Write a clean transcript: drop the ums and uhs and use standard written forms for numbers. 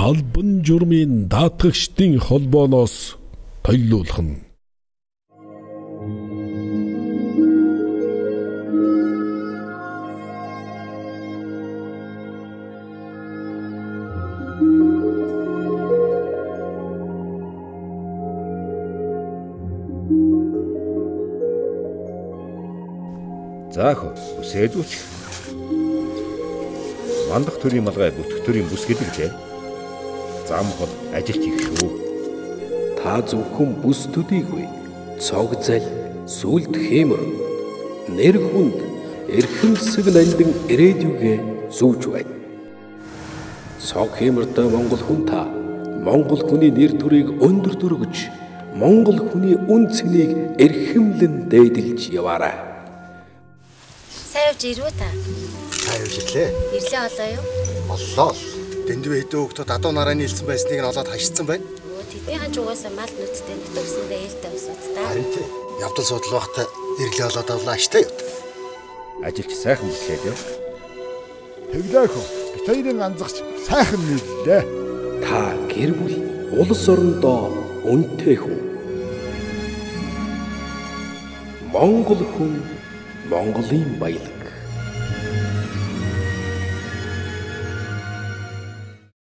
албан журмын даатгагчдын холбооноос толиулах нь. Заах үсэзүүч. Мандах төрийн малгай бүтгэх төрийн бүс гэдэг лээ. Зам хол ажилч их шүү. Та зөвхөн бүс төдийгүй цог зал сүлд хэмэр нэр хүнд эрхэмсэг нандин ирээдүгэ зүүж байна. Цог хэмэртэй Монгол хүн та Монгол хүний нэр төрийг өндөр дөргөж Монгол хүний үн цэнийг эрхэмлэн дээдэлж яваарай. Сайн явж ирвэ та. Сайн явж ирлээ. Ирлээ олоо юу? Оллоо. Дэндүү хэдэн хүүхдүүд адуу нарааны хэлсэн байсныг нь олоод хашицсан байна. Тэдний ханч угаасаа мал нүцтэй нутгсэндээ ээлтэй усуд та. Харин тий. Явдал судал багтаа ирлээ олоод авлаа аштай юу. Ажилч сайхан бүтлээ дээ. Тэглээх үү. Битэрийн ганцгч сайхан нийллээ. Та гэр бүл улс орондоо үнэтэй хүн. Монгол хүн Монголын баялаг.